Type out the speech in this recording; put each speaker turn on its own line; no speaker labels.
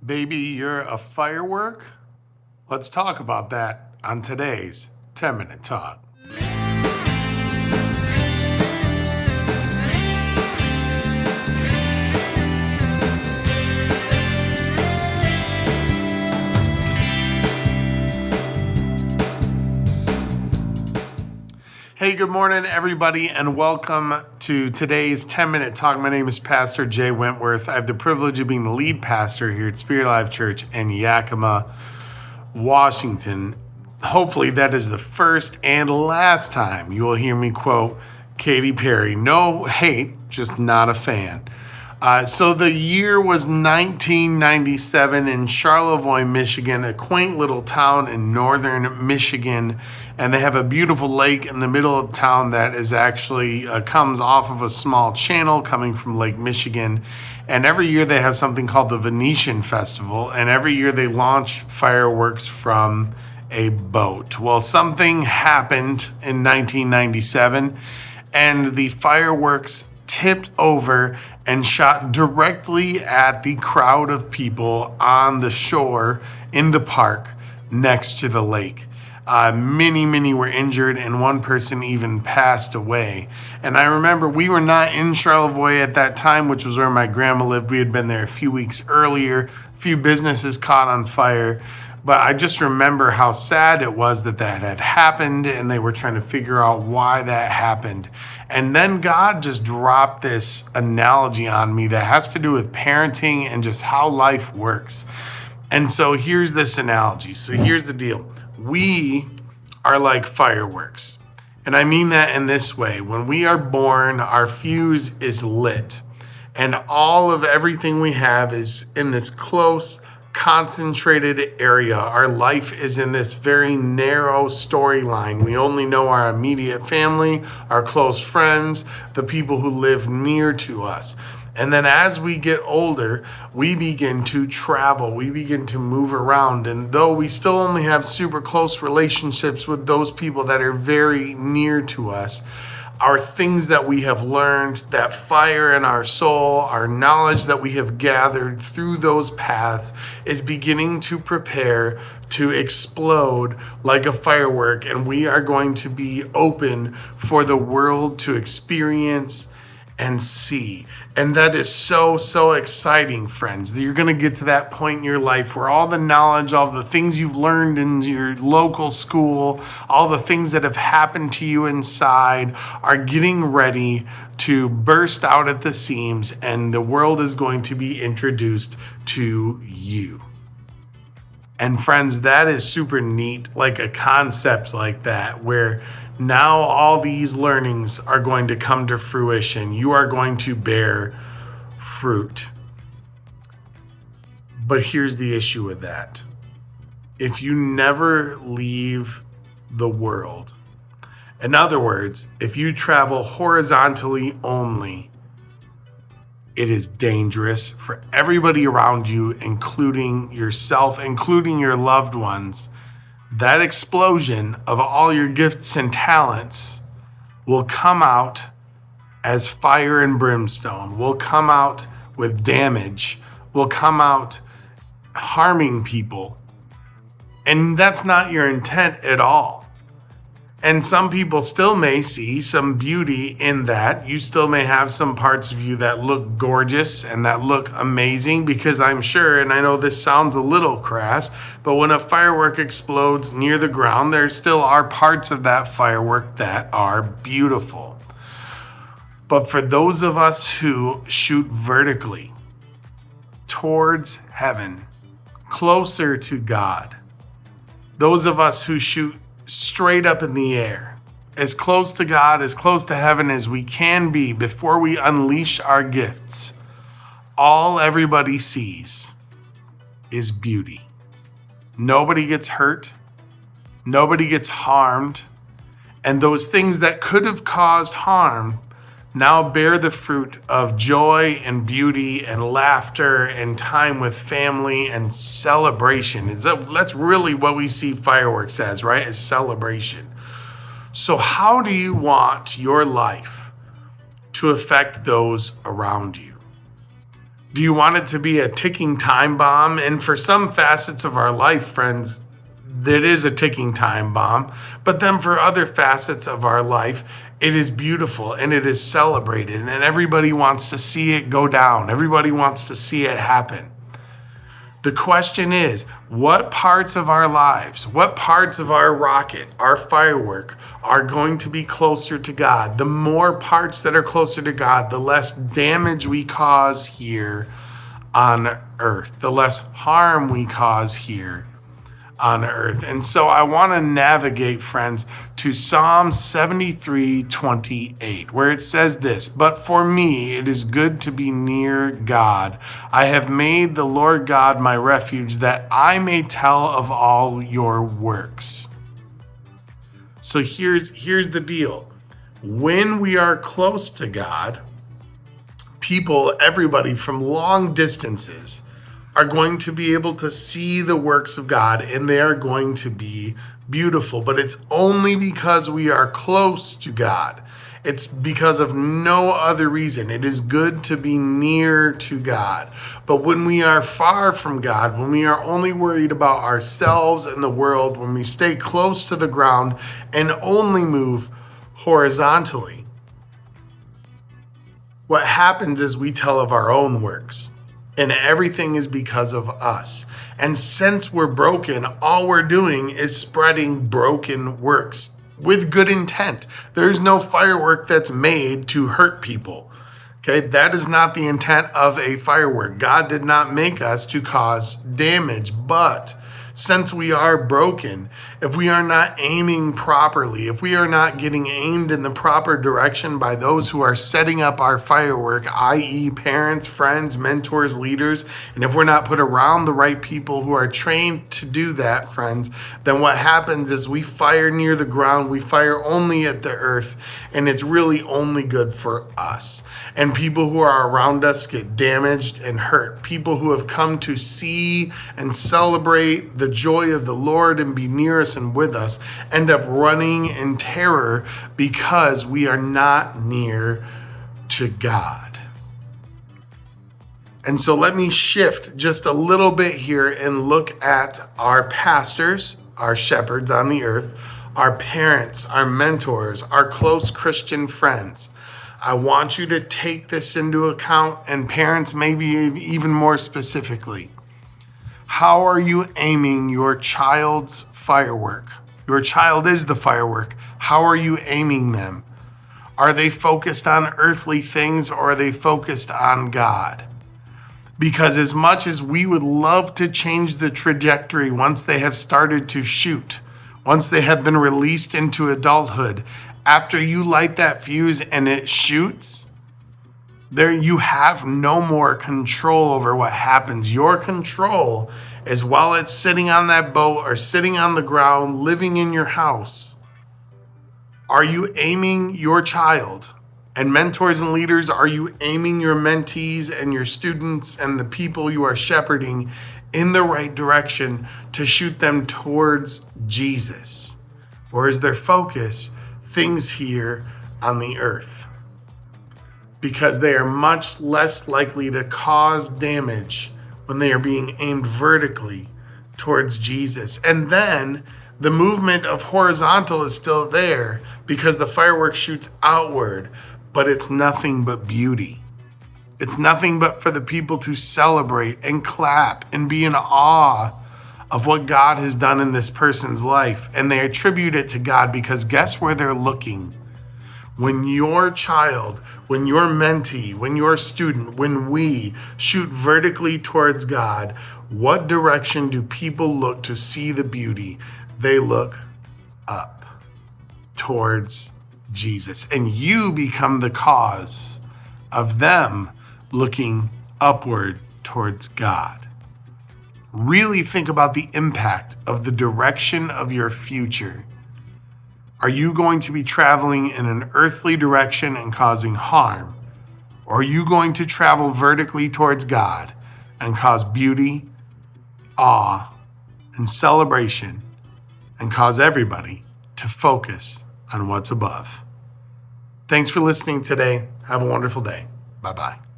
Baby, you're a firework? Let's talk about that on today's 10-Minute Talk. Hey, good morning, everybody, and welcome to today's 10-Minute Talk. My name is Pastor Jay Wentworth. I have the privilege of being the lead pastor here at Spirit Life Church in Yakima, Washington. Hopefully, that is the first and last time you will hear me quote Katy Perry. No hate, just not a fan. So the year was 1997 in Charlevoix, Michigan, a quaint little town in northern Michigan. And they have a beautiful lake in the middle of town that is actually comes off of a small channel coming from Lake Michigan. And every year they have something called the Venetian Festival. And every year they launch fireworks from a boat. Well, something happened in 1997 and the fireworks tipped over and shot directly at the crowd of people on the shore in the park next to the lake. Many were injured, and one person even passed away. And I remember we were not in Charlevoix at that time, which was where my grandma lived. We had been there a few weeks earlier. A few businesses caught on fire. But I just remember how sad it was that had happened, and they were trying to figure out why that happened. And then God just dropped this analogy on me that has to do with parenting and just how life works. And so here's this analogy. So here's the deal. We are like fireworks. And I mean that in this way. When we are born, our fuse is lit. And all of everything we have is in this close, concentrated area. Our life is in this very narrow storyline. We only know our immediate family, our close friends, the people who live near to us. And then as we get older, we begin to travel, we begin to move around. And though we still only have super close relationships with those people that are very near to us, our things that we have learned, that fire in our soul, our knowledge that we have gathered through those paths is beginning to prepare to explode like a firework. And we are going to be open for the world to experience and see. And that is so exciting, friends. You're going to get to that point in your life where all the knowledge, all the things you've learned in your local school, all the things that have happened to you inside are getting ready to burst out at the seams, and the world is going to be introduced to you. And friends, that is super neat, like a concept like that, where now all these learnings are going to come to fruition. You are going to bear fruit. But here's the issue with that. If you never leave the world, in other words, if you travel horizontally only, it is dangerous for everybody around you, including yourself, including your loved ones. That explosion of all your gifts and talents will come out as fire and brimstone, will come out with damage, will come out harming people. And that's not your intent at all. And some people still may see some beauty in that. You still may have some parts of you that look gorgeous and that look amazing, because I'm sure, and I know this sounds a little crass, but when a firework explodes near the ground, there still are parts of that firework that are beautiful. But for those of us who shoot vertically towards heaven, closer to God, those of us who shoot straight up in the air, as close to God, as close to heaven as we can be before we unleash our gifts, all everybody sees is beauty. Nobody gets hurt. Nobody gets harmed. And those things that could have caused harm now bear the fruit of joy and beauty and laughter and time with family and celebration. That's really what we see fireworks as, right? As celebration. So how do you want your life to affect those around you? Do you want it to be a ticking time bomb? And for some facets of our life, friends, that is a ticking time bomb. But then for other facets of our life, it is beautiful and it is celebrated, and everybody wants to see it go down. Everybody wants to see it happen. The question is, what parts of our lives, what parts of our rocket, our firework, are going to be closer to God? The more parts that are closer to God, the less damage we cause here on earth, the less harm we cause here on earth. And so I want to navigate, friends, to Psalm 73:28, where it says this: "But for me it is good to be near God. I have made the Lord God my refuge, that I may tell of all your works." So here's the deal. When we are close to God, people, everybody from long distances, are going to be able to see the works of God, and they are going to be beautiful. But it's only because we are close to God. It's because of no other reason. It is good to be near to God. But when we are far from God, when we are only worried about ourselves and the world, when we stay close to the ground and only move horizontally, what happens is we tell of our own works. And everything is because of us. And since we're broken, all we're doing is spreading broken works with good intent. There's no firework that's made to hurt people. Okay, that is not the intent of a firework. God did not make us to cause damage, but since we are broken, if we are not aiming properly, if we are not getting aimed in the proper direction by those who are setting up our firework, i.e. parents, friends, mentors, leaders, and if we're not put around the right people who are trained to do that, friends, then what happens is we fire near the ground, we fire only at the earth, and it's really only good for us. And people who are around us get damaged and hurt. People who have come to see and celebrate the joy of the Lord and be near us and with us end up running in terror because we are not near to God. And so let me shift just a little bit here and look at our pastors, our shepherds on the earth, our parents, our mentors, our close Christian friends. I want you to take this into account, and parents, maybe even more specifically. How are you aiming your child's firework? Your child is the firework. How are you aiming them? Are they focused on earthly things, or are they focused on God? Because as much as we would love to change the trajectory once they have started to shoot, once they have been released into adulthood, after you light that fuse and it shoots, there you have no more control over what happens. Your control is while it's sitting on that boat or sitting on the ground, living in your house. Are you aiming your child? And mentors and leaders, are you aiming your mentees and your students and the people you are shepherding in the right direction to shoot them towards Jesus? Or is their focus things here on the earth? Because they are much less likely to cause damage when they are being aimed vertically towards Jesus. And then the movement of horizontal is still there because the firework shoots outward, but it's nothing but beauty. It's nothing but for the people to celebrate and clap and be in awe of what God has done in this person's life. And they attribute it to God because guess where they're looking? When your child, when your mentee, when your student, when we shoot vertically towards God, what direction do people look to see the beauty? They look up towards Jesus. And you become the cause of them looking upward towards God. Really think about the impact of the direction of your future. Are you going to be traveling in an earthly direction and causing harm? Or are you going to travel vertically towards God and cause beauty, awe, and celebration, and cause everybody to focus on what's above? Thanks for listening today. Have a wonderful day. Bye-bye.